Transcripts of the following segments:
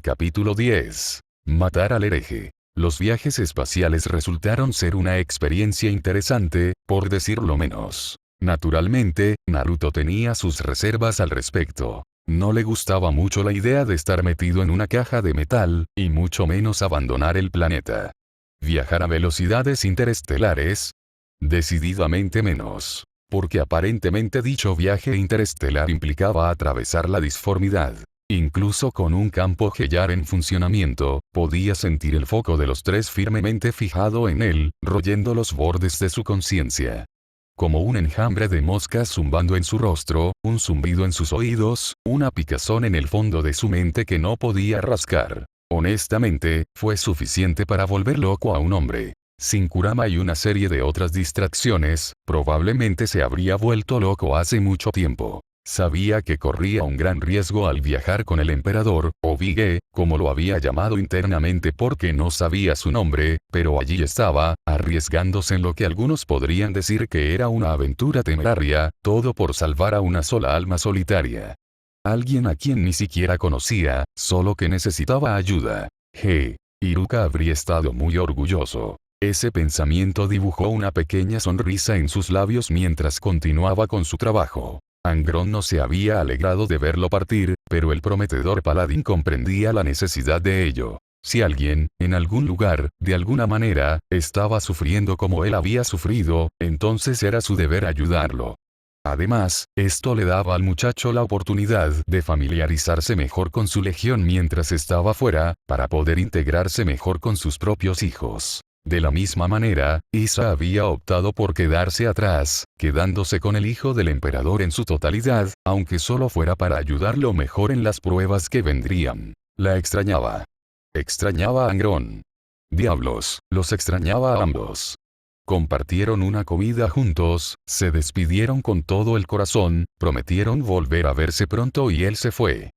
Capítulo 10. Matar al hereje. Los viajes espaciales resultaron ser una experiencia interesante, por decirlo menos. Naturalmente, Naruto tenía sus reservas al respecto. No le gustaba mucho la idea de estar metido en una caja de metal, y mucho menos abandonar el planeta. Viajar a velocidades interestelares. Decididamente menos. Porque aparentemente dicho viaje interestelar implicaba atravesar la disformidad. Incluso con un campo Gellar en funcionamiento, podía sentir el foco de los tres firmemente fijado en él, royendo los bordes de su conciencia. Como un enjambre de moscas zumbando en su rostro, un zumbido en sus oídos, una picazón en el fondo de su mente que no podía rascar. Honestamente, fue suficiente para volver loco a un hombre. Sin Kurama y una serie de otras distracciones, probablemente se habría vuelto loco hace mucho tiempo. Sabía que corría un gran riesgo al viajar con el emperador, o Bige, como lo había llamado internamente porque no sabía su nombre, pero allí estaba, arriesgándose en lo que algunos podrían decir que era una aventura temeraria, todo por salvar a una sola alma solitaria. Alguien a quien ni siquiera conocía, solo que necesitaba ayuda. Iruka habría estado muy orgulloso. Ese pensamiento dibujó una pequeña sonrisa en sus labios mientras continuaba con su trabajo. Angron no se había alegrado de verlo partir, pero el prometedor paladín comprendía la necesidad de ello. Si alguien, en algún lugar, de alguna manera, estaba sufriendo como él había sufrido, entonces era su deber ayudarlo. Además, esto le daba al muchacho la oportunidad de familiarizarse mejor con su legión mientras estaba fuera, para poder integrarse mejor con sus propios hijos. De la misma manera, Isa había optado por quedarse atrás, quedándose con el hijo del emperador en su totalidad, aunque solo fuera para ayudarlo mejor en las pruebas que vendrían. La extrañaba. Extrañaba a Angron. Diablos, los extrañaba a ambos. Compartieron una comida juntos, se despidieron con todo el corazón, prometieron volver a verse pronto y él se fue.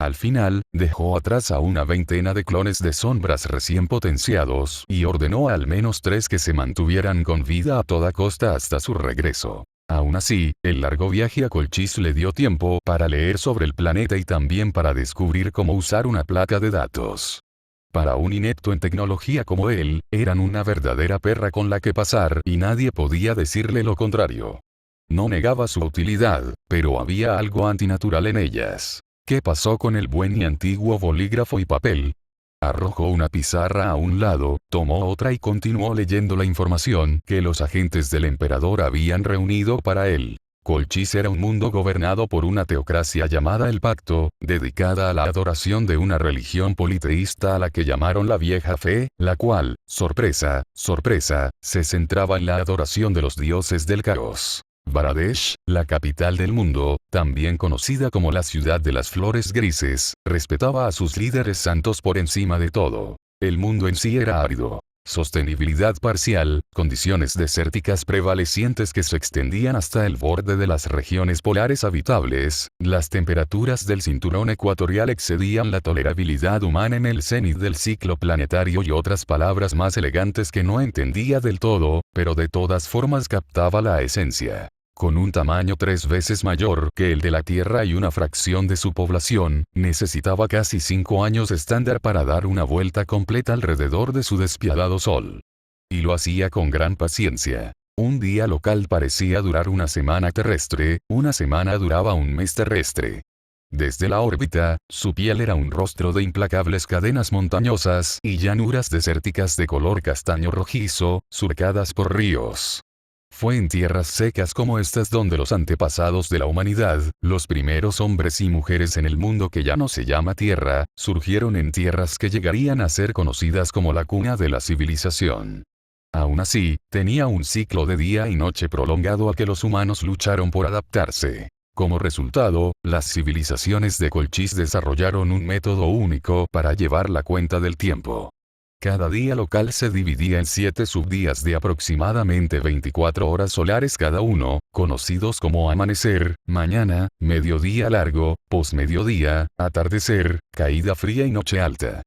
Al final, dejó atrás a una veintena de clones de sombras recién potenciados y ordenó a al menos 3 que se mantuvieran con vida a toda costa hasta su regreso. Aún así, el largo viaje a Colchis le dio tiempo para leer sobre el planeta y también para descubrir cómo usar una placa de datos. Para un inepto en tecnología como él, eran una verdadera perra con la que pasar y nadie podía decirle lo contrario. No negaba su utilidad, pero había algo antinatural en ellas. ¿Qué pasó con el buen y antiguo bolígrafo y papel? Arrojó una pizarra a un lado, tomó otra y continuó leyendo la información que los agentes del emperador habían reunido para él. Colchis era un mundo gobernado por una teocracia llamada el Pacto, dedicada a la adoración de una religión politeísta a la que llamaron la Vieja Fe, la cual, sorpresa, sorpresa, se centraba en la adoración de los dioses del caos. Baradesh, la capital del mundo, también conocida como la ciudad de las flores grises, respetaba a sus líderes santos por encima de todo. El mundo en sí era árido. Sostenibilidad parcial, condiciones desérticas prevalecientes que se extendían hasta el borde de las regiones polares habitables, las temperaturas del cinturón ecuatorial excedían la tolerabilidad humana en el cenit del ciclo planetario y otras palabras más elegantes que no entendía del todo, pero de todas formas captaba la esencia. Con un tamaño 3 veces mayor que el de la Tierra y una fracción de su población, necesitaba casi 5 años estándar para dar una vuelta completa alrededor de su despiadado sol. Y lo hacía con gran paciencia. Un día local parecía durar una semana terrestre, una semana duraba un mes terrestre. Desde la órbita, su piel era un rostro de implacables cadenas montañosas y llanuras desérticas de color castaño rojizo, surcadas por ríos. Fue en tierras secas como estas donde los antepasados de la humanidad, los primeros hombres y mujeres en el mundo que ya no se llama Tierra, surgieron en tierras que llegarían a ser conocidas como la cuna de la civilización. Aún así, tenía un ciclo de día y noche prolongado a que los humanos lucharon por adaptarse. Como resultado, las civilizaciones de Colchis desarrollaron un método único para llevar la cuenta del tiempo. Cada día local se dividía en 7 subdías de aproximadamente 24 horas solares cada uno, conocidos como amanecer, mañana, mediodía largo, posmediodía, atardecer, caída fría y noche alta.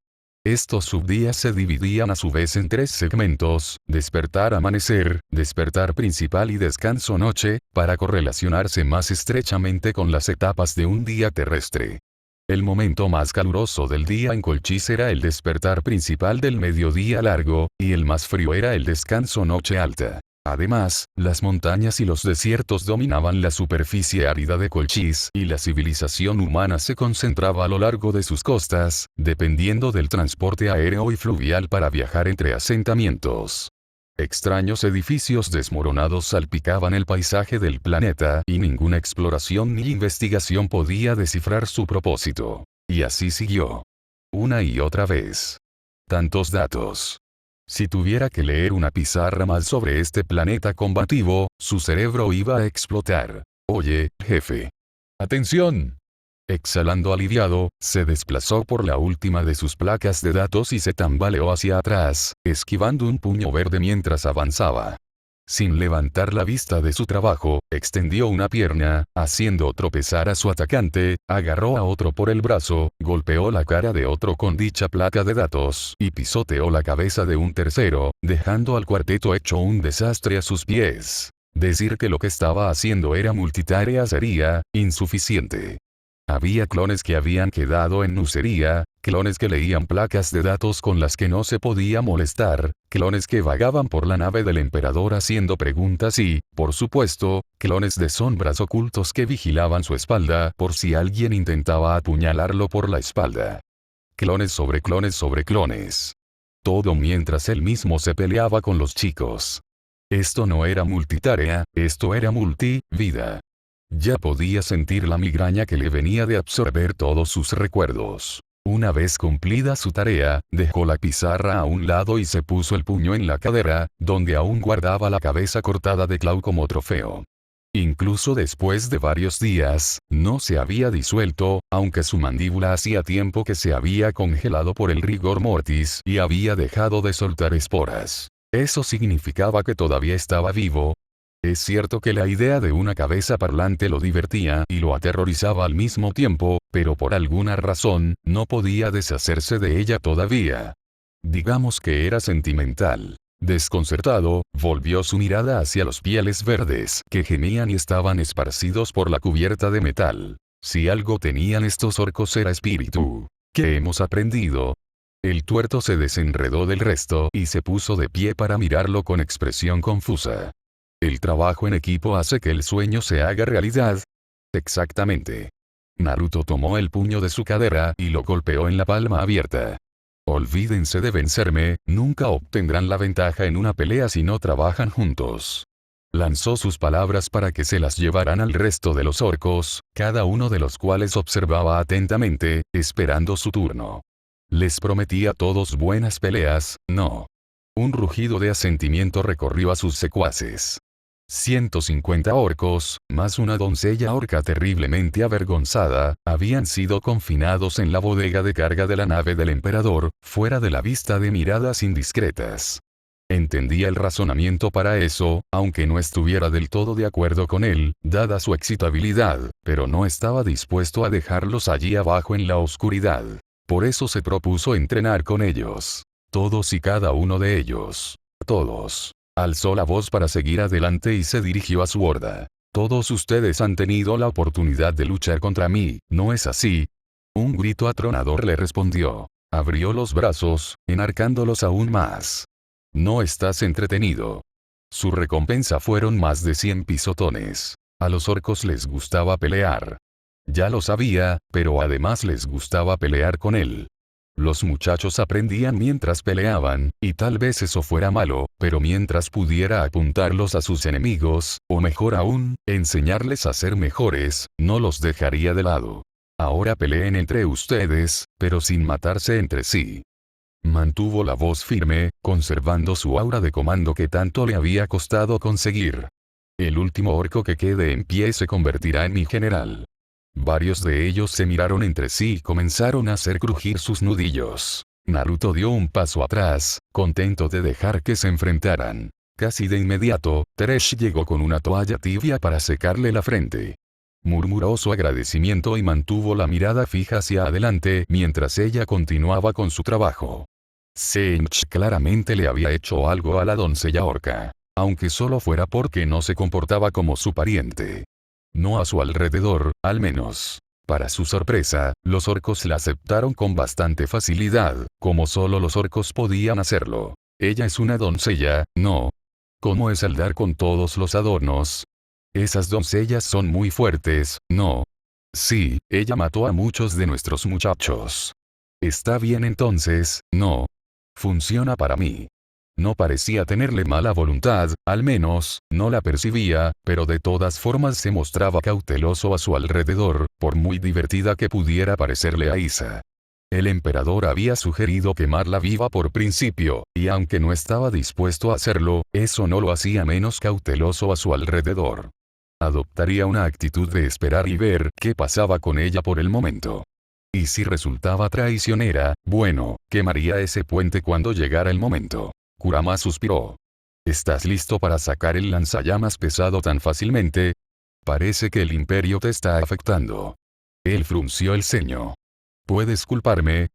Estos subdías se dividían a su vez en 3 segmentos, despertar amanecer, despertar principal y descanso noche, para correlacionarse más estrechamente con las etapas de un día terrestre. El momento más caluroso del día en Colchis era el despertar principal del mediodía largo, y el más frío era el descanso noche alta. Además, las montañas y los desiertos dominaban la superficie árida de Colchis y la civilización humana se concentraba a lo largo de sus costas, dependiendo del transporte aéreo y fluvial para viajar entre asentamientos. Extraños edificios desmoronados salpicaban el paisaje del planeta y ninguna exploración ni investigación podía descifrar su propósito. Y así siguió. Una y otra vez. Tantos datos. Si tuviera que leer una pizarra más sobre este planeta combativo, su cerebro iba a explotar. Oye, jefe. ¡Atención! Exhalando aliviado, se desplazó por la última de sus placas de datos y se tambaleó hacia atrás, esquivando un puño verde mientras avanzaba. Sin levantar la vista de su trabajo, extendió una pierna, haciendo tropezar a su atacante, agarró a otro por el brazo, golpeó la cara de otro con dicha placa de datos y pisoteó la cabeza de un tercero, dejando al cuarteto hecho un desastre a sus pies. Decir que lo que estaba haciendo era multitarea sería insuficiente. Había clones que habían quedado en nucería, clones que leían placas de datos con las que no se podía molestar, clones que vagaban por la nave del emperador haciendo preguntas y, por supuesto, clones de sombras ocultos que vigilaban su espalda por si alguien intentaba apuñalarlo por la espalda. Clones sobre clones sobre clones. Todo mientras él mismo se peleaba con los chicos. Esto no era multitarea, esto era multivida. Ya podía sentir la migraña que le venía de absorber todos sus recuerdos. Una vez cumplida su tarea, dejó la pizarra a un lado y se puso el puño en la cadera, donde aún guardaba la cabeza cortada de Clau como trofeo. Incluso después de varios días, no se había disuelto, aunque su mandíbula hacía tiempo que se había congelado por el rigor mortis y había dejado de soltar esporas. Eso significaba que todavía estaba vivo. Es cierto que la idea de una cabeza parlante lo divertía y lo aterrorizaba al mismo tiempo, pero por alguna razón, no podía deshacerse de ella todavía. Digamos que era sentimental. Desconcertado, volvió su mirada hacia los pieles verdes que gemían y estaban esparcidos por la cubierta de metal. Si algo tenían estos orcos era espíritu. ¿Qué hemos aprendido? El tuerto se desenredó del resto y se puso de pie para mirarlo con expresión confusa. ¿El trabajo en equipo hace que el sueño se haga realidad? Exactamente. Naruto tomó el puño de su cadera y lo golpeó en la palma abierta. Olvídense de vencerme, nunca obtendrán la ventaja en una pelea si no trabajan juntos. Lanzó sus palabras para que se las llevaran al resto de los orcos, cada uno de los cuales observaba atentamente, esperando su turno. Les prometí a todos buenas peleas, ¿no? Un rugido de asentimiento recorrió a sus secuaces. 150 orcos, más una doncella orca terriblemente avergonzada, habían sido confinados en la bodega de carga de la nave del emperador, fuera de la vista de miradas indiscretas. Entendía el razonamiento para eso, aunque no estuviera del todo de acuerdo con él, dada su excitabilidad, pero no estaba dispuesto a dejarlos allí abajo en la oscuridad. Por eso se propuso entrenar con ellos. Todos y cada uno de ellos. Todos. Alzó la voz para seguir adelante y se dirigió a su horda. Todos ustedes han tenido la oportunidad de luchar contra mí, ¿no es así? Un grito atronador le respondió. Abrió los brazos, enarcándolos aún más. No estás entretenido. Su recompensa fueron más de 100 pisotones. A los orcos les gustaba pelear. Ya lo sabía, pero además les gustaba pelear con él. Los muchachos aprendían mientras peleaban, y tal vez eso fuera malo, pero mientras pudiera apuntarlos a sus enemigos, o mejor aún, enseñarles a ser mejores, no los dejaría de lado. Ahora peleen entre ustedes, pero sin matarse entre sí. Mantuvo la voz firme, conservando su aura de comando que tanto le había costado conseguir. El último orco que quede en pie se convertirá en mi general. Varios de ellos se miraron entre sí y comenzaron a hacer crujir sus nudillos. Naruto dio un paso atrás, contento de dejar que se enfrentaran. Casi de inmediato, Teresh llegó con una toalla tibia para secarle la frente. Murmuró su agradecimiento y mantuvo la mirada fija hacia adelante mientras ella continuaba con su trabajo. Sench claramente le había hecho algo a la doncella orca. Aunque solo fuera porque no se comportaba como su pariente. No a su alrededor, al menos. Para su sorpresa, los orcos la aceptaron con bastante facilidad, como solo los orcos podían hacerlo. Ella es una doncella, ¿no? ¿Cómo es el dar con todos los adornos? Esas doncellas son muy fuertes, ¿no? Sí, ella mató a muchos de nuestros muchachos. Está bien entonces, ¿no? Funciona para mí. No parecía tenerle mala voluntad, al menos, no la percibía, pero de todas formas se mostraba cauteloso a su alrededor, por muy divertida que pudiera parecerle a Isa. El emperador había sugerido quemarla viva por principio, y aunque no estaba dispuesto a hacerlo, eso no lo hacía menos cauteloso a su alrededor. Adoptaría una actitud de esperar y ver qué pasaba con ella por el momento. Y si resultaba traicionera, bueno, quemaría ese puente cuando llegara el momento. Kurama suspiró. ¿Estás listo para sacar el lanzallamas pesado tan fácilmente? Parece que el imperio te está afectando. Él frunció el ceño. ¿Puedes culparme?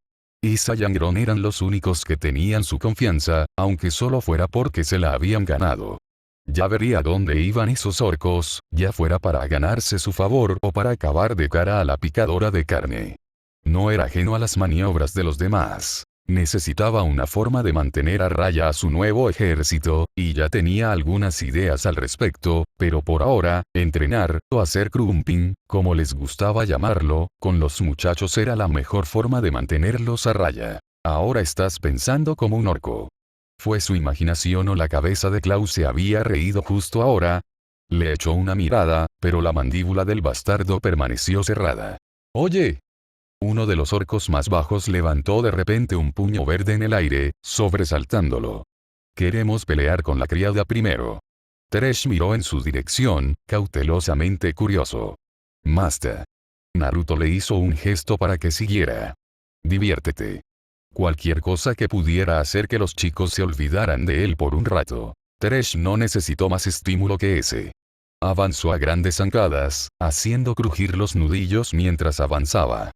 Isa y Angron eran los únicos que tenían su confianza, aunque solo fuera porque se la habían ganado. Ya vería dónde iban esos orcos, ya fuera para ganarse su favor o para acabar de cara a la picadora de carne. No era ajeno a las maniobras de los demás. Necesitaba una forma de mantener a raya a su nuevo ejército, y ya tenía algunas ideas al respecto, pero por ahora, entrenar, o hacer crumping, como les gustaba llamarlo, con los muchachos era la mejor forma de mantenerlos a raya. Ahora estás pensando como un orco. ¿Fue su imaginación o la cabeza de Klaus se había reído justo ahora? Le echó una mirada, pero la mandíbula del bastardo permaneció cerrada. Oye. Uno de los orcos más bajos levantó de repente un puño verde en el aire, sobresaltándolo. Queremos pelear con la criada primero. Teresh miró en su dirección, cautelosamente curioso. Master. Naruto le hizo un gesto para que siguiera. Diviértete. Cualquier cosa que pudiera hacer que los chicos se olvidaran de él por un rato. Teresh no necesitó más estímulo que ese. Avanzó a grandes zancadas, haciendo crujir los nudillos mientras avanzaba.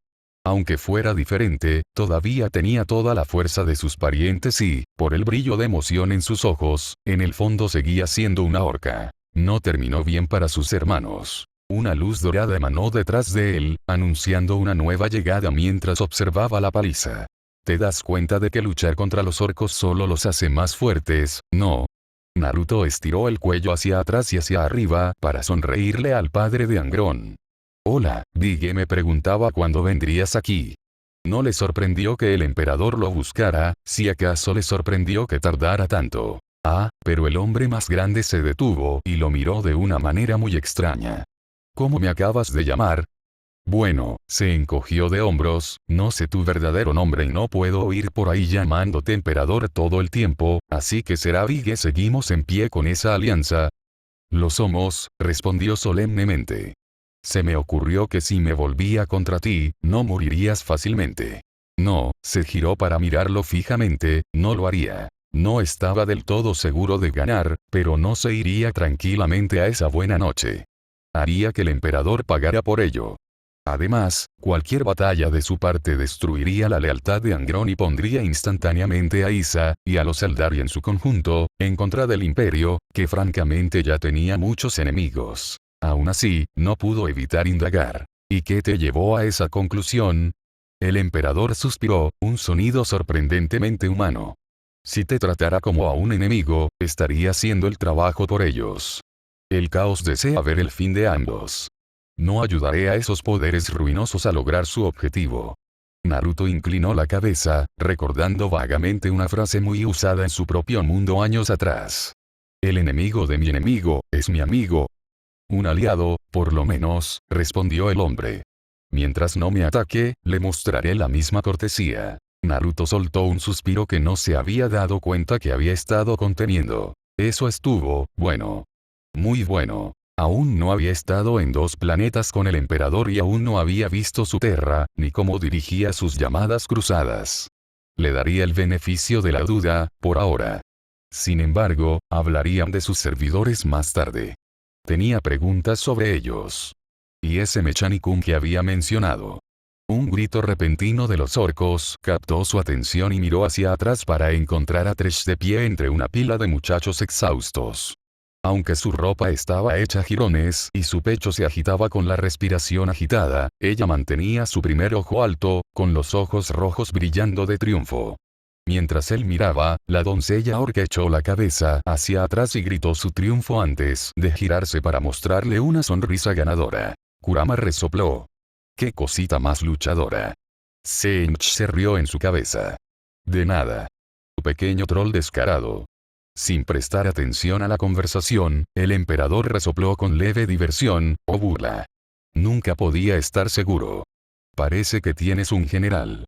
Aunque fuera diferente, todavía tenía toda la fuerza de sus parientes y, por el brillo de emoción en sus ojos, en el fondo seguía siendo una orca. No terminó bien para sus hermanos. Una luz dorada emanó detrás de él, anunciando una nueva llegada mientras observaba la paliza. ¿Te das cuenta de que luchar contra los orcos solo los hace más fuertes, no? Naruto estiró el cuello hacia atrás y hacia arriba para sonreírle al padre de Angron. Hola, Biggie me preguntaba cuándo vendrías aquí. No le sorprendió que el emperador lo buscara, si acaso le sorprendió que tardara tanto. Ah, pero el hombre más grande se detuvo y lo miró de una manera muy extraña. ¿Cómo me acabas de llamar? Bueno, se encogió de hombros, no sé tu verdadero nombre y no puedo oír por ahí llamándote emperador todo el tiempo, así que será Biggie. ¿Seguimos en pie con esa alianza? Lo somos, respondió solemnemente. Se me ocurrió que si me volvía contra ti, no morirías fácilmente. No, se giró para mirarlo fijamente, no lo haría. No estaba del todo seguro de ganar, pero no se iría tranquilamente a esa buena noche. Haría que el emperador pagara por ello. Además, cualquier batalla de su parte destruiría la lealtad de Angron y pondría instantáneamente a Isa, y a los Eldari en su conjunto, en contra del imperio, que francamente ya tenía muchos enemigos. Aún así, no pudo evitar indagar. ¿Y qué te llevó a esa conclusión? El emperador suspiró, un sonido sorprendentemente humano. Si te tratara como a un enemigo, estaría haciendo el trabajo por ellos. El caos desea ver el fin de ambos. No ayudaré a esos poderes ruinosos a lograr su objetivo. Naruto inclinó la cabeza, recordando vagamente una frase muy usada en su propio mundo años atrás. El enemigo de mi enemigo, es mi amigo. Un aliado, por lo menos, respondió el hombre. Mientras no me ataque, le mostraré la misma cortesía. Naruto soltó un suspiro que no se había dado cuenta que había estado conteniendo. Eso estuvo, bueno. Muy bueno. Aún no había estado en 2 planetas con el emperador y aún no había visto su Terra, ni cómo dirigía sus llamadas cruzadas. Le daría el beneficio de la duda, por ahora. Sin embargo, hablarían de sus servidores más tarde. Tenía preguntas sobre ellos. Y ese Mechanicum que había mencionado. Un grito repentino de los orcos captó su atención y miró hacia atrás para encontrar a Teresh de pie entre una pila de muchachos exhaustos. Aunque su ropa estaba hecha jirones y su pecho se agitaba con la respiración agitada, ella mantenía su primer ojo alto, con los ojos rojos brillando de triunfo. Mientras él miraba, la doncella orca echó la cabeza hacia atrás y gritó su triunfo antes de girarse para mostrarle una sonrisa ganadora. Kurama resopló. ¡Qué cosita más luchadora! Seiichi se rió en su cabeza. De nada. Pequeño troll descarado. Sin prestar atención a la conversación, el emperador resopló con leve diversión, o burla. Nunca podía estar seguro. Parece que tienes un general.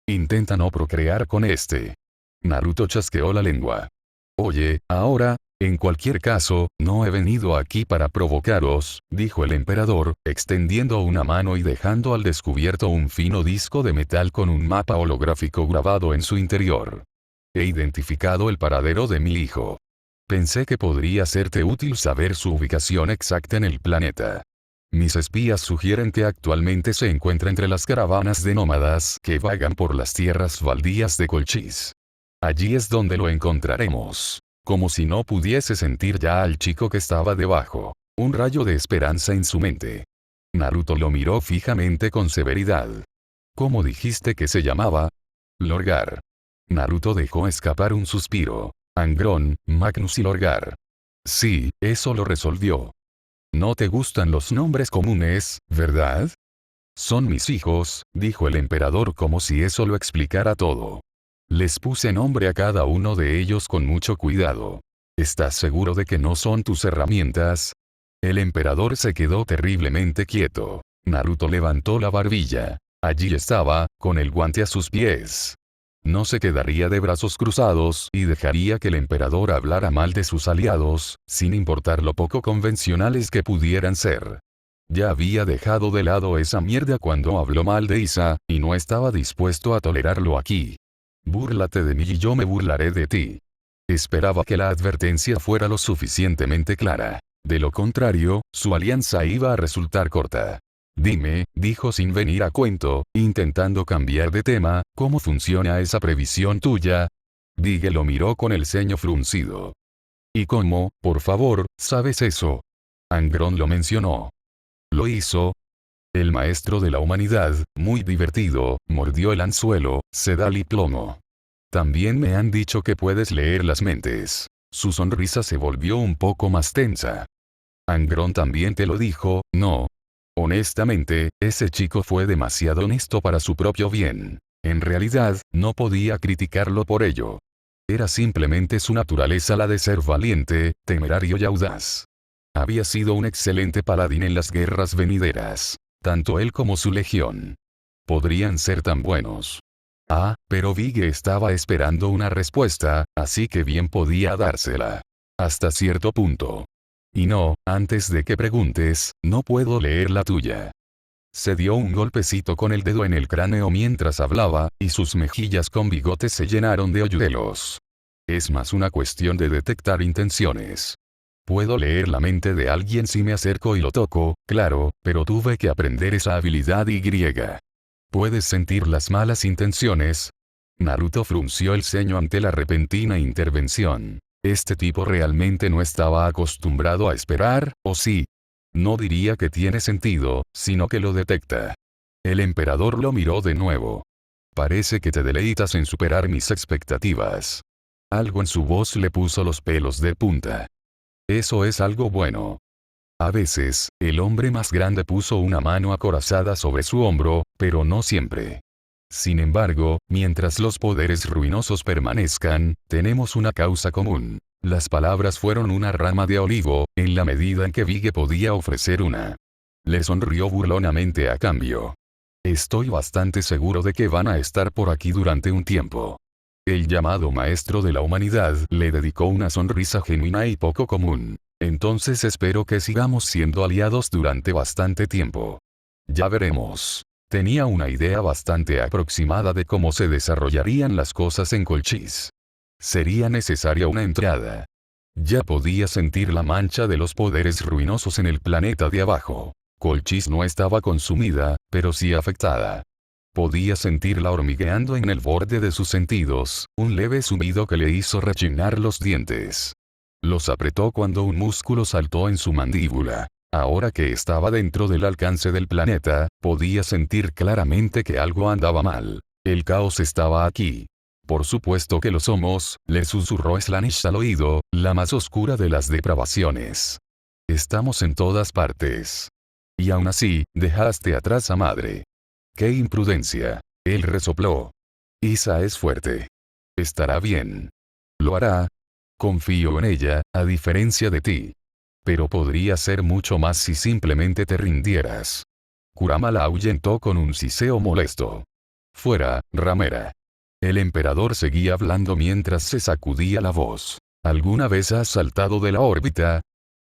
Intenta no procrear con este. Naruto chasqueó la lengua. Oye, ahora, en cualquier caso, no he venido aquí para provocaros, dijo el emperador, extendiendo una mano y dejando al descubierto un fino disco de metal con un mapa holográfico grabado en su interior. He identificado el paradero de mi hijo. Pensé que podría serte útil saber su ubicación exacta en el planeta. Mis espías sugieren que actualmente se encuentra entre las caravanas de nómadas que vagan por las tierras baldías de Colchis. Allí es donde lo encontraremos. Como si no pudiese sentir ya al chico que estaba debajo. Un rayo de esperanza en su mente. Naruto lo miró fijamente con severidad. ¿Cómo dijiste que se llamaba? Lorgar. Naruto dejó escapar un suspiro. Angron, Magnus y Lorgar. Sí, eso lo resolvió. No te gustan los nombres comunes, ¿verdad? Son mis hijos, dijo el emperador como si eso lo explicara todo. Les puse nombre a cada uno de ellos con mucho cuidado. ¿Estás seguro de que no son tus herramientas? El emperador se quedó terriblemente quieto. Naruto levantó la barbilla. Allí estaba, con el guante a sus pies. No se quedaría de brazos cruzados y dejaría que el emperador hablara mal de sus aliados, sin importar lo poco convencionales que pudieran ser. Ya había dejado de lado esa mierda cuando habló mal de Isa, y no estaba dispuesto a tolerarlo aquí. Búrlate de mí y yo me burlaré de ti. Esperaba que la advertencia fuera lo suficientemente clara. De lo contrario, su alianza iba a resultar corta. Dime, dijo sin venir a cuento, intentando cambiar de tema, ¿cómo funciona esa previsión tuya? Dige lo miró con el ceño fruncido. ¿Y cómo, por favor, sabes eso? Angron lo mencionó. Lo hizo. El maestro de la humanidad, muy divertido, mordió el anzuelo, sedal y plomo. También me han dicho que puedes leer las mentes. Su sonrisa se volvió un poco más tensa. Angron también te lo dijo, ¿no? Honestamente, ese chico fue demasiado honesto para su propio bien. En realidad, no podía criticarlo por ello. Era simplemente su naturaleza la de ser valiente, temerario y audaz. Había sido un excelente paladín en las guerras venideras. Tanto él como su legión. Podrían ser tan buenos. Ah, pero Bigge estaba esperando una respuesta, así que bien podía dársela. Hasta cierto punto. Y no, antes de que preguntes, no puedo leer la tuya. Se dio un golpecito con el dedo en el cráneo mientras hablaba, y sus mejillas con bigotes se llenaron de hoyuelos. Es más una cuestión de detectar intenciones. Puedo leer la mente de alguien si me acerco y lo toco, claro, pero tuve que aprender esa habilidad y griega. ¿Puedes sentir las malas intenciones? Naruto frunció el ceño ante la repentina intervención. Este tipo realmente no estaba acostumbrado a esperar, ¿o sí? No diría que tiene sentido, sino que lo detecta. El emperador lo miró de nuevo. Parece que te deleitas en superar mis expectativas. Algo en su voz le puso los pelos de punta. Eso es algo bueno. A veces, el hombre más grande puso una mano acorazada sobre su hombro, pero no siempre. Sin embargo, mientras los poderes ruinosos permanezcan, tenemos una causa común. Las palabras fueron una rama de olivo, en la medida en que Bigge podía ofrecer una. Le sonrió burlonamente a cambio. Estoy bastante seguro de que van a estar por aquí durante un tiempo. El llamado maestro de la humanidad le dedicó una sonrisa genuina y poco común. Entonces espero que sigamos siendo aliados durante bastante tiempo. Ya veremos. Tenía una idea bastante aproximada de cómo se desarrollarían las cosas en Colchis. Sería necesaria una entrada. Ya podía sentir la mancha de los poderes ruinosos en el planeta de abajo. Colchis no estaba consumida, pero sí afectada. Podía sentirla hormigueando en el borde de sus sentidos, un leve zumbido que le hizo rechinar los dientes. Los apretó cuando un músculo saltó en su mandíbula. Ahora que estaba dentro del alcance del planeta, podía sentir claramente que algo andaba mal. El caos estaba aquí. Por supuesto que lo somos, le susurró Slaanesh al oído, la más oscura de las depravaciones. Estamos en todas partes. Y aún así, dejaste atrás a madre. ¡Qué imprudencia! Él resopló. Isa es fuerte. Estará bien. Lo hará. Confío en ella, a diferencia de ti. Pero podría ser mucho más si simplemente te rindieras. Kurama la ahuyentó con un siseo molesto. Fuera, ramera. El emperador seguía hablando mientras se sacudía la voz. ¿Alguna vez has saltado de la órbita?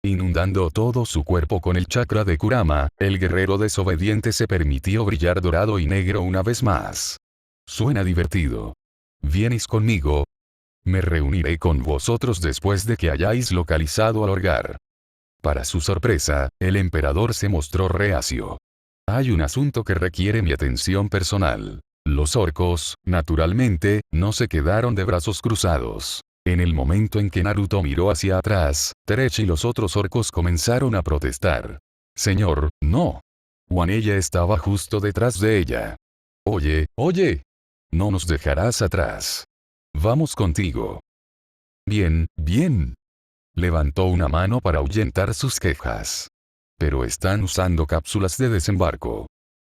Inundando todo su cuerpo con el chakra de Kurama, el guerrero desobediente se permitió brillar dorado y negro una vez más. Suena divertido. ¿Vienes conmigo? Me reuniré con vosotros después de que hayáis localizado al Orgar. Para su sorpresa, el emperador se mostró reacio. Hay un asunto que requiere mi atención personal. Los orcos, naturalmente, no se quedaron de brazos cruzados. En el momento en que Naruto miró hacia atrás, Teresh y los otros orcos comenzaron a protestar. Señor, no. Wanella estaba justo detrás de ella. Oye, oye. No nos dejarás atrás. Vamos contigo. Bien, bien. Levantó una mano para ahuyentar sus quejas. Pero están usando cápsulas de desembarco.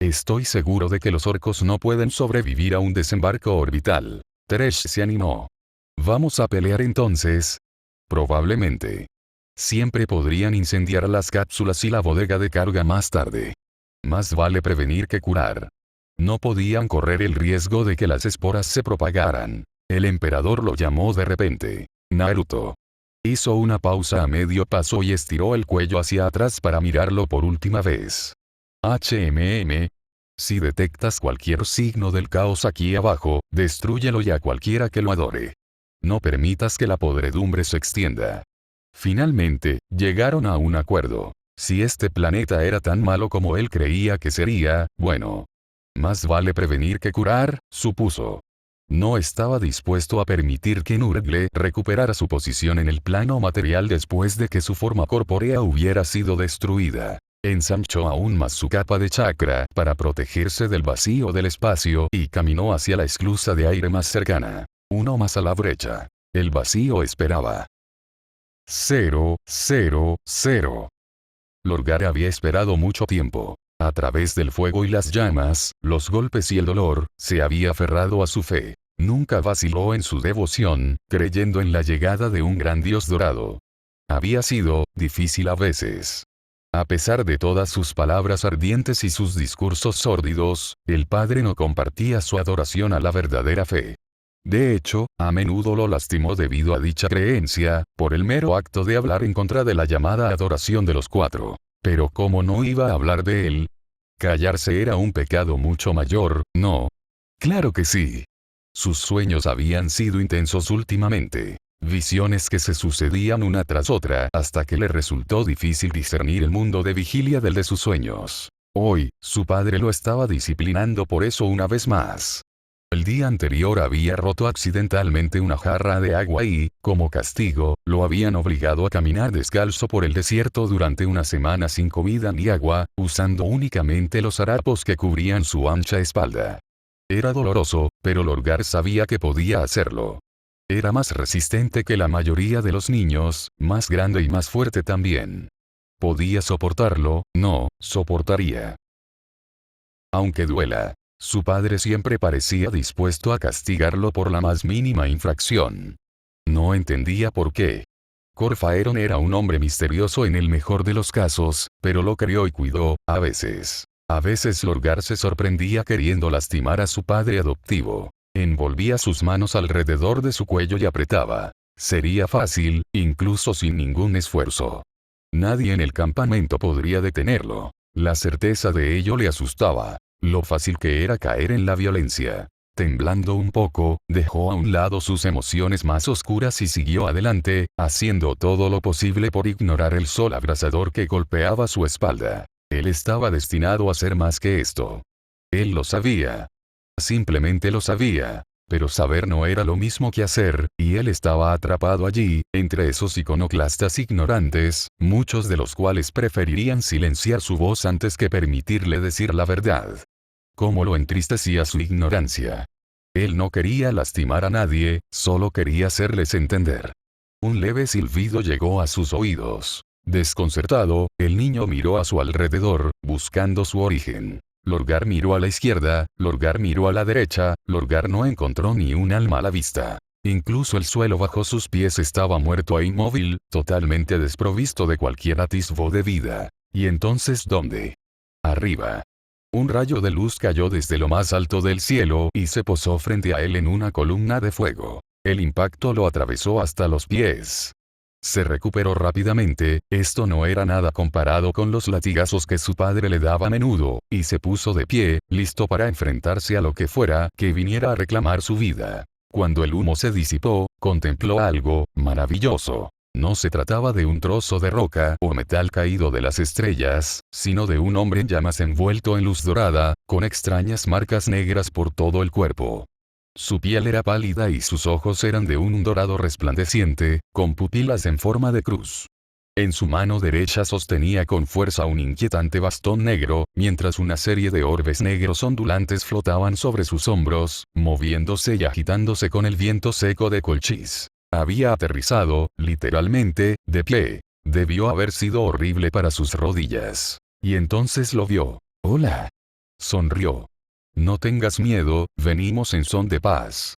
Estoy seguro de que los orcos no pueden sobrevivir a un desembarco orbital. Teresh se animó. ¿Vamos a pelear entonces? Probablemente. Siempre podrían incendiar las cápsulas y la bodega de carga más tarde. Más vale prevenir que curar. No podían correr el riesgo de que las esporas se propagaran. El emperador lo llamó de repente. Naruto. Hizo una pausa a medio paso y estiró el cuello hacia atrás para mirarlo por última vez. Si detectas cualquier signo del caos aquí abajo, destrúyelo y a cualquiera que lo adore. No permitas que la podredumbre se extienda. Finalmente, llegaron a un acuerdo. Si este planeta era tan malo como él creía que sería, bueno. Más vale prevenir que curar, supuso. No estaba dispuesto a permitir que Nurgle recuperara su posición en el plano material después de que su forma corpórea hubiera sido destruida. Ensanchó aún más su capa de chakra para protegerse del vacío del espacio y caminó hacia la esclusa de aire más cercana. Uno más a la brecha. El vacío esperaba. 0, 0, 0. Lorgar había esperado mucho tiempo. A través del fuego y las llamas, los golpes y el dolor, se había aferrado a su fe. Nunca vaciló en su devoción, creyendo en la llegada de un gran dios dorado. Había sido difícil a veces. A pesar de todas sus palabras ardientes y sus discursos sórdidos, el padre no compartía su adoración a la verdadera fe. De hecho, a menudo lo lastimó debido a dicha creencia, por el mero acto de hablar en contra de la llamada adoración de los cuatro. Pero ¿cómo no iba a hablar de él? Callarse era un pecado mucho mayor, ¿no? Claro que sí. Sus sueños habían sido intensos últimamente. Visiones que se sucedían una tras otra hasta que le resultó difícil discernir el mundo de vigilia del de sus sueños. Hoy, su padre lo estaba disciplinando por eso una vez más. El día anterior había roto accidentalmente una jarra de agua y, como castigo, lo habían obligado a caminar descalzo por el desierto durante una semana sin comida ni agua, usando únicamente los harapos que cubrían su ancha espalda. Era doloroso, pero Lorgar sabía que podía hacerlo. Era más resistente que la mayoría de los niños, más grande y más fuerte también. Podía soportarlo, no, soportaría. Aunque duela. Su padre siempre parecía dispuesto a castigarlo por la más mínima infracción. No entendía por qué. Corfaeron era un hombre misterioso en el mejor de los casos, pero lo crió y cuidó, a veces. A veces Lorgar se sorprendía queriendo lastimar a su padre adoptivo. Envolvía sus manos alrededor de su cuello y apretaba. Sería fácil, incluso sin ningún esfuerzo. Nadie en el campamento podría detenerlo. La certeza de ello le asustaba. Lo fácil que era caer en la violencia. Temblando un poco, dejó a un lado sus emociones más oscuras y siguió adelante, haciendo todo lo posible por ignorar el sol abrasador que golpeaba su espalda. Él estaba destinado a ser más que esto. Él lo sabía. Simplemente lo sabía. Pero saber no era lo mismo que hacer, y él estaba atrapado allí, entre esos iconoclastas ignorantes, muchos de los cuales preferirían silenciar su voz antes que permitirle decir la verdad. Cómo lo entristecía su ignorancia. Él no quería lastimar a nadie, solo quería hacerles entender. Un leve silbido llegó a sus oídos. Desconcertado, el niño miró a su alrededor, buscando su origen. Lorgar miró a la izquierda, Lorgar miró a la derecha, Lorgar no encontró ni un alma a la vista. Incluso el suelo bajo sus pies estaba muerto e inmóvil, totalmente desprovisto de cualquier atisbo de vida. ¿Y entonces dónde? Arriba. Un rayo de luz cayó desde lo más alto del cielo y se posó frente a él en una columna de fuego. El impacto lo atravesó hasta los pies. Se recuperó rápidamente, esto no era nada comparado con los latigazos que su padre le daba a menudo, y se puso de pie, listo para enfrentarse a lo que fuera que viniera a reclamar su vida. Cuando el humo se disipó, contempló algo maravilloso. No se trataba de un trozo de roca o metal caído de las estrellas, sino de un hombre en llamas envuelto en luz dorada, con extrañas marcas negras por todo el cuerpo. Su piel era pálida y sus ojos eran de un dorado resplandeciente, con pupilas en forma de cruz. En su mano derecha sostenía con fuerza un inquietante bastón negro, mientras una serie de orbes negros ondulantes flotaban sobre sus hombros, moviéndose y agitándose con el viento seco de Colchis. Había aterrizado, literalmente, de pie. Debió haber sido horrible para sus rodillas. Y entonces lo vio. «Hola». Sonrió. «No tengas miedo, venimos en son de paz».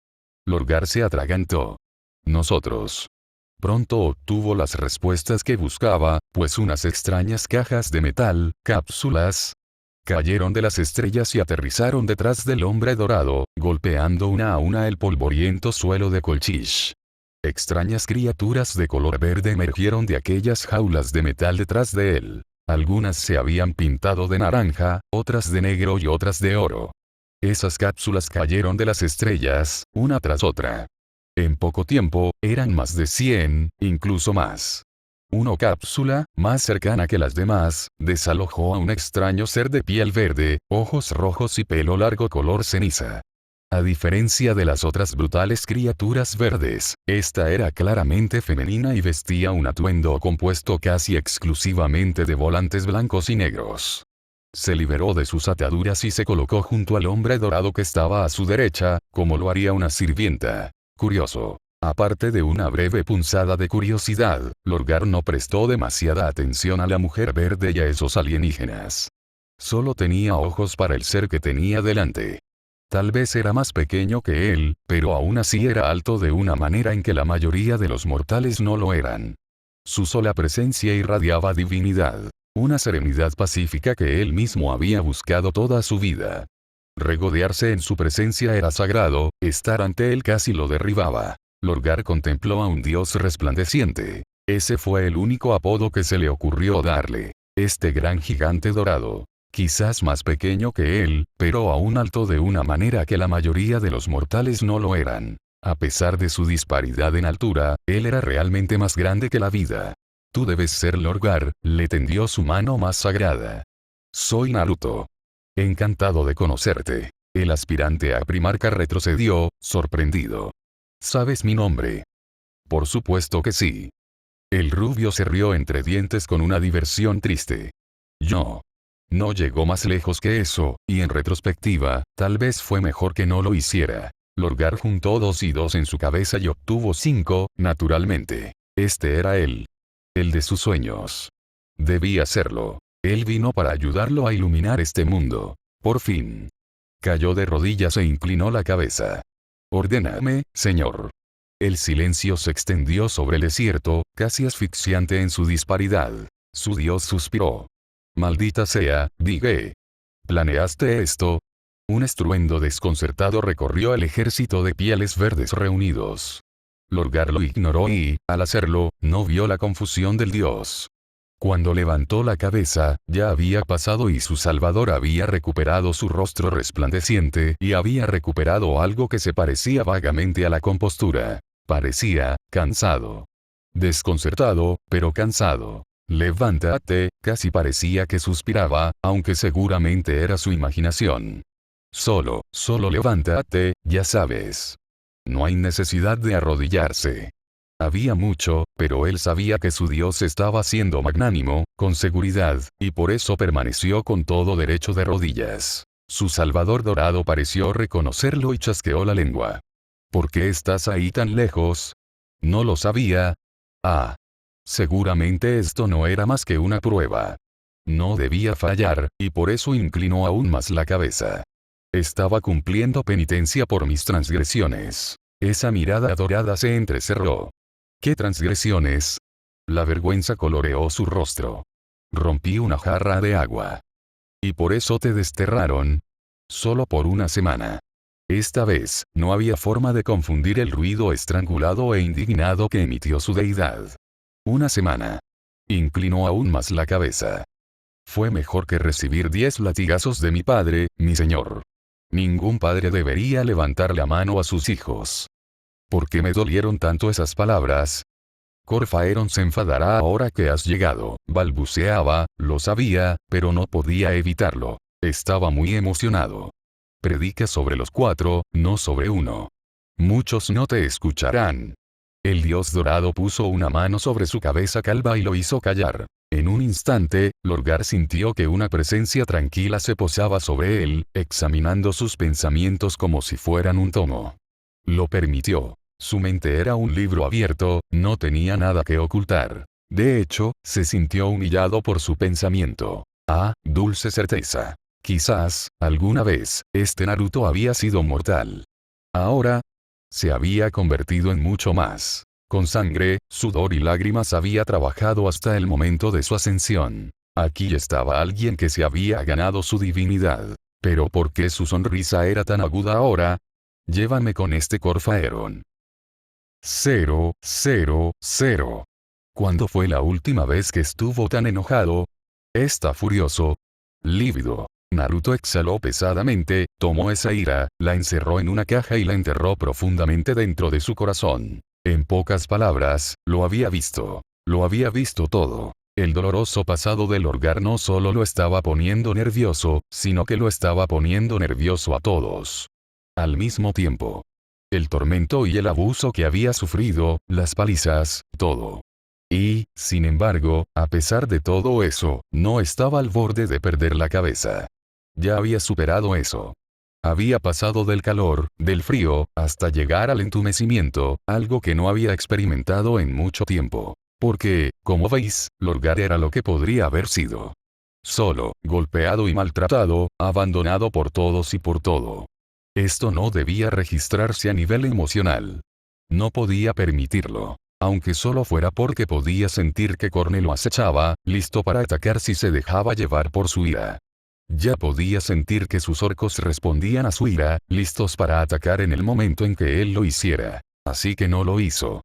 Lorgar se atragantó. «Nosotros». Pronto obtuvo las respuestas que buscaba, pues unas extrañas cajas de metal, cápsulas, cayeron de las estrellas y aterrizaron detrás del hombre dorado, golpeando una a una el polvoriento suelo de Colchis. Extrañas criaturas de color verde emergieron de aquellas jaulas de metal detrás de él. Algunas se habían pintado de naranja, otras de negro y otras de oro. Esas cápsulas cayeron de las estrellas, una tras otra. En poco tiempo, eran más de 100, incluso más. Una cápsula, más cercana que las demás, desalojó a un extraño ser de piel verde, ojos rojos y pelo largo color ceniza. A diferencia de las otras brutales criaturas verdes, esta era claramente femenina y vestía un atuendo compuesto casi exclusivamente de volantes blancos y negros. Se liberó de sus ataduras y se colocó junto al hombre dorado que estaba a su derecha, como lo haría una sirvienta. Curioso. Aparte de una breve punzada de curiosidad, Lorgar no prestó demasiada atención a la mujer verde y a esos alienígenas. Solo tenía ojos para el ser que tenía delante. Tal vez era más pequeño que él, pero aún así era alto de una manera en que la mayoría de los mortales no lo eran. Su sola presencia irradiaba divinidad. Una serenidad pacífica que él mismo había buscado toda su vida. Regodearse en su presencia era sagrado, estar ante él casi lo derribaba. Lorgar contempló a un dios resplandeciente. Ese fue el único apodo que se le ocurrió darle. Este gran gigante dorado. Quizás más pequeño que él, pero aún alto de una manera que la mayoría de los mortales no lo eran. A pesar de su disparidad en altura, él era realmente más grande que la vida. «Tú debes ser Lorgar», le tendió su mano más sagrada. «Soy Naruto. Encantado de conocerte». El aspirante a primarca retrocedió, sorprendido. «¿Sabes mi nombre?» «Por supuesto que sí». El rubio se rió entre dientes con una diversión triste. «Yo». No llegó más lejos que eso, y en retrospectiva, tal vez fue mejor que no lo hiciera. Lorgar juntó 2 y 2 en su cabeza y obtuvo 5, naturalmente. Este era él. El de sus sueños. Debía serlo. Él vino para ayudarlo a iluminar este mundo. Por fin. Cayó de rodillas e inclinó la cabeza. «Ordéname, señor». El silencio se extendió sobre el desierto, casi asfixiante en su disparidad. Su dios suspiró. «Maldita sea, dije. ¿Planeaste esto?» Un estruendo desconcertado recorrió el ejército de pieles verdes reunidos. Lorgar lo ignoró y, al hacerlo, no vio la confusión del dios. Cuando levantó la cabeza, ya había pasado y su salvador había recuperado su rostro resplandeciente y había recuperado algo que se parecía vagamente a la compostura. Parecía, cansado. Desconcertado, pero cansado. «Levántate», casi parecía que suspiraba, aunque seguramente era su imaginación. Solo levántate, ya sabes. No hay necesidad de arrodillarse. Había mucho, pero él sabía que su Dios estaba siendo magnánimo, con seguridad, y por eso permaneció con todo derecho de rodillas. Su Salvador dorado pareció reconocerlo y chasqueó la lengua. ¿Por qué estás ahí tan lejos? ¿No lo sabía? Ah. Seguramente esto no era más que una prueba. No debía fallar, y por eso inclinó aún más la cabeza. Estaba cumpliendo penitencia por mis transgresiones. Esa mirada adorada se entrecerró. ¿Qué transgresiones? La vergüenza coloreó su rostro. Rompí una jarra de agua. ¿Y por eso te desterraron? Solo por una semana. Esta vez, no había forma de confundir el ruido estrangulado e indignado que emitió su deidad. Una semana. Inclinó aún más la cabeza. Fue mejor que recibir 10 latigazos de mi padre, mi señor. Ningún padre debería levantar la mano a sus hijos. ¿Por qué me dolieron tanto esas palabras? Corfaeron se enfadará ahora que has llegado, balbuceaba, lo sabía, pero no podía evitarlo. Estaba muy emocionado. Predica sobre los 4, no sobre uno. Muchos no te escucharán. El Dios dorado puso una mano sobre su cabeza calva y lo hizo callar. En un instante, Lorgar sintió que una presencia tranquila se posaba sobre él, examinando sus pensamientos como si fueran un tomo. Lo permitió. Su mente era un libro abierto, no tenía nada que ocultar. De hecho, se sintió humillado por su pensamiento. Ah, dulce certeza. Quizás, alguna vez, este Naruto había sido mortal. Ahora, se había convertido en mucho más. Con sangre, sudor y lágrimas había trabajado hasta el momento de su ascensión. Aquí estaba alguien que se había ganado su divinidad. Pero ¿por qué su sonrisa era tan aguda ahora? Llévame con este Corfaeron. 0, 0, 0. ¿Cuándo fue la última vez que estuvo tan enojado? Está furioso. Lívido. Naruto exhaló pesadamente, tomó esa ira, la encerró en una caja y la enterró profundamente dentro de su corazón. En pocas palabras, lo había visto. Lo había visto todo. El doloroso pasado del Lorgar no solo lo estaba poniendo nervioso, sino que lo estaba poniendo nervioso a todos. Al mismo tiempo. El tormento y el abuso que había sufrido, las palizas, todo. Y, sin embargo, a pesar de todo eso, no estaba al borde de perder la cabeza. Ya había superado eso. Había pasado del calor, del frío, hasta llegar al entumecimiento, algo que no había experimentado en mucho tiempo. Porque, como veis, Lorgar era lo que podría haber sido. Solo, golpeado y maltratado, abandonado por todos y por todo. Esto no debía registrarse a nivel emocional. No podía permitirlo. Aunque solo fuera porque podía sentir que Corne lo acechaba, listo para atacar si se dejaba llevar por su ira. Ya podía sentir que sus orcos respondían a su ira, listos para atacar en el momento en que él lo hiciera. Así que no lo hizo.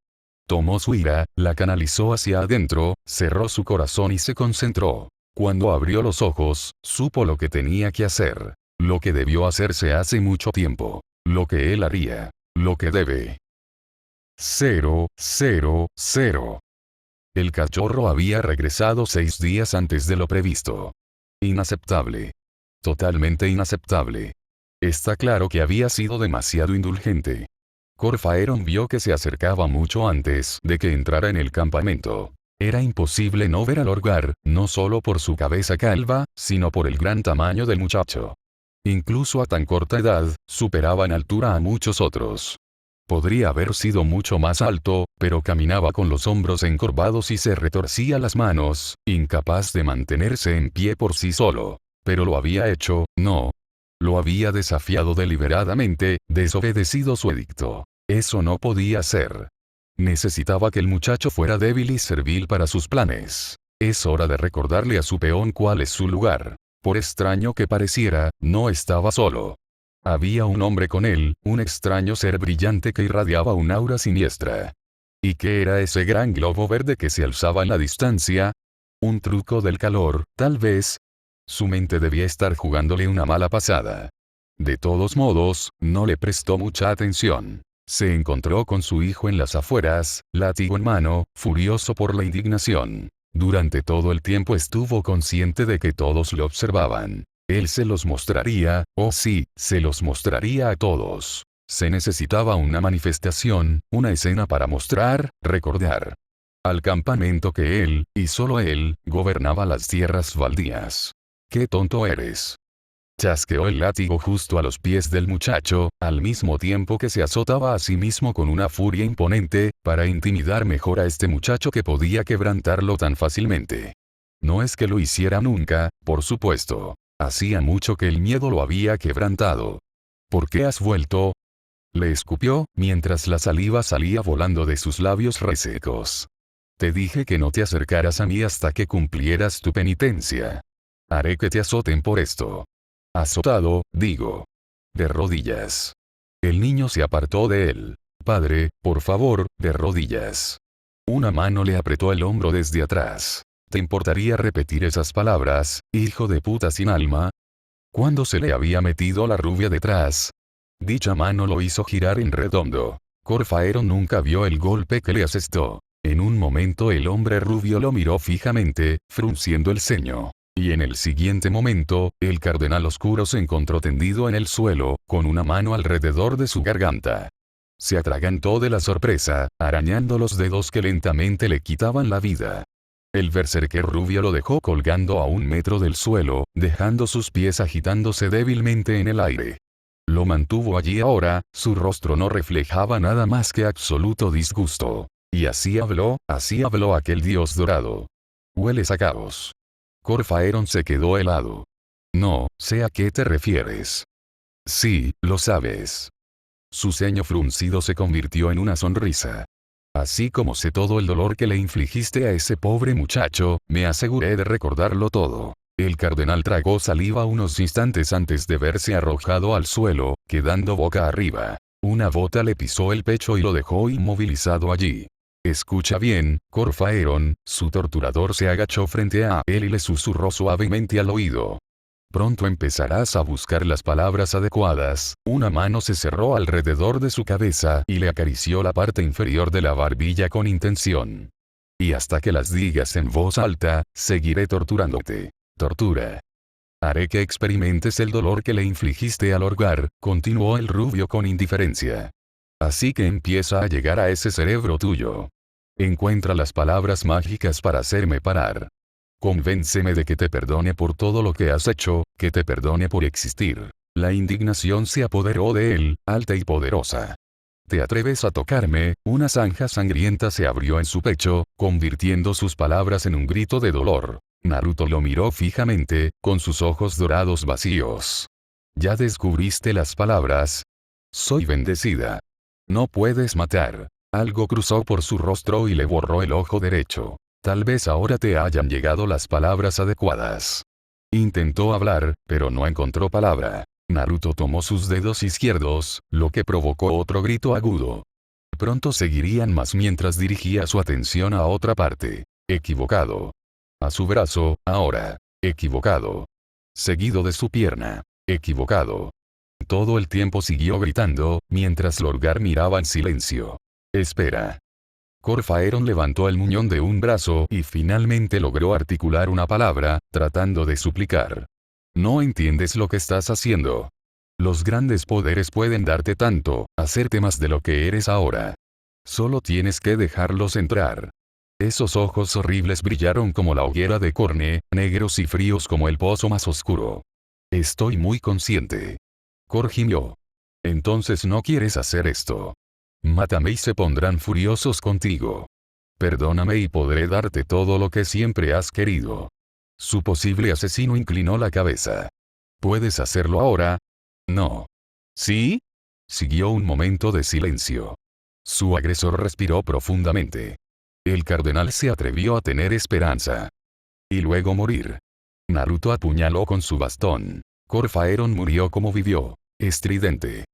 Tomó su ira, la canalizó hacia adentro, cerró su corazón y se concentró. Cuando abrió los ojos, supo lo que tenía que hacer. Lo que debió hacerse hace mucho tiempo. Lo que él haría. Lo que debe. 0, 0, 0. El cachorro había regresado 6 días antes de lo previsto. Inaceptable. Totalmente inaceptable. Está claro que había sido demasiado indulgente. Corfaeron vio que se acercaba mucho antes de que entrara en el campamento. Era imposible no ver a Lorgar, no solo por su cabeza calva, sino por el gran tamaño del muchacho. Incluso a tan corta edad, superaba en altura a muchos otros. Podría haber sido mucho más alto, pero caminaba con los hombros encorvados y se retorcía las manos, incapaz de mantenerse en pie por sí solo. Pero lo había hecho, no. Lo había desafiado deliberadamente, desobedecido su edicto. Eso no podía ser. Necesitaba que el muchacho fuera débil y servil para sus planes. Es hora de recordarle a su peón cuál es su lugar. Por extraño que pareciera, no estaba solo. Había un hombre con él, un extraño ser brillante que irradiaba un aura siniestra. ¿Y qué era ese gran globo verde que se alzaba en la distancia? Un truco del calor, tal vez. Su mente debía estar jugándole una mala pasada. De todos modos, no le prestó mucha atención. Se encontró con su hijo en las afueras, látigo en mano, furioso por la indignación. Durante todo el tiempo estuvo consciente de que todos lo observaban. Él se los mostraría, oh sí, se los mostraría a todos. Se necesitaba una manifestación, una escena para mostrar, recordar al campamento que él, y solo él, gobernaba las tierras baldías. ¡Qué tonto eres! Chasqueó el látigo justo a los pies del muchacho, al mismo tiempo que se azotaba a sí mismo con una furia imponente, para intimidar mejor a este muchacho que podía quebrantarlo tan fácilmente. No es que lo hiciera nunca, por supuesto. Hacía mucho que el miedo lo había quebrantado. ¿Por qué has vuelto? Le escupió, mientras la saliva salía volando de sus labios resecos. Te dije que no te acercaras a mí hasta que cumplieras tu penitencia. Haré que te azoten por esto. Azotado, digo. De rodillas. El niño se apartó de él. Padre, por favor, de rodillas. Una mano le apretó el hombro desde atrás. ¿Te importaría repetir esas palabras, hijo de puta sin alma? ¿Cuándo se le había metido la rubia detrás? Dicha mano lo hizo girar en redondo. Corfaero nunca vio el golpe que le asestó. En un momento el hombre rubio lo miró fijamente, frunciendo el ceño. Y en el siguiente momento, el cardenal oscuro se encontró tendido en el suelo, con una mano alrededor de su garganta. Se atragantó de la sorpresa, arañando los dedos que lentamente le quitaban la vida. El berserker rubio lo dejó colgando a 1 metro del suelo, dejando sus pies agitándose débilmente en el aire. Lo mantuvo allí ahora, su rostro no reflejaba nada más que absoluto disgusto. Y así habló aquel dios dorado. Hueles a caos. Corfaeron se quedó helado. No, sé a qué te refieres. Sí, lo sabes. Su ceño fruncido se convirtió en una sonrisa. Así como sé todo el dolor que le infligiste a ese pobre muchacho, me aseguré de recordarlo todo. El cardenal tragó saliva unos instantes antes de verse arrojado al suelo, quedando boca arriba. Una bota le pisó el pecho y lo dejó inmovilizado allí. Escucha bien, Corfaeron, su torturador se agachó frente a él y le susurró suavemente al oído. Pronto empezarás a buscar las palabras adecuadas. Una mano se cerró alrededor de su cabeza y le acarició la parte inferior de la barbilla con intención. Y hasta que las digas en voz alta, seguiré torturándote. Tortura. Haré que experimentes el dolor que le infligiste al hurgar, continuó el rubio con indiferencia. Así que empieza a llegar a ese cerebro tuyo. Encuentra las palabras mágicas para hacerme parar. Convénceme de que te perdone por todo lo que has hecho, que te perdone por existir. La indignación se apoderó de él, alta y poderosa. ¿Te atreves a tocarme? Una zanja sangrienta se abrió en su pecho, convirtiendo sus palabras en un grito de dolor. Naruto lo miró fijamente, con sus ojos dorados vacíos. ¿Ya descubriste las palabras? Soy bendecida. No puedes matar. Algo cruzó por su rostro y le borró el ojo derecho. Tal vez ahora te hayan llegado las palabras adecuadas. Intentó hablar, pero no encontró palabra. Naruto tomó sus dedos izquierdos, lo que provocó otro grito agudo. Pronto seguirían más mientras dirigía su atención a otra parte. Equivocado. A su brazo, ahora. Equivocado. Seguido de su pierna. Equivocado. Todo el tiempo siguió gritando, mientras Lorgar miraba en silencio. Espera. Corfaeron levantó el muñón de un brazo y finalmente logró articular una palabra, tratando de suplicar. No entiendes lo que estás haciendo. Los grandes poderes pueden darte tanto, hacerte más de lo que eres ahora. Solo tienes que dejarlos entrar. Esos ojos horribles brillaron como la hoguera de Corne, negros y fríos como el pozo más oscuro. Estoy muy consciente. Cor gimió. Entonces no quieres hacer esto. Mátame y se pondrán furiosos contigo. Perdóname y podré darte todo lo que siempre has querido. Su posible asesino inclinó la cabeza. ¿Puedes hacerlo ahora? No. ¿Sí? Siguió un momento de silencio. Su agresor respiró profundamente. El cardenal se atrevió a tener esperanza. Y luego morir. Naruto apuñaló con su bastón. Corfaeron murió como vivió. Estridente.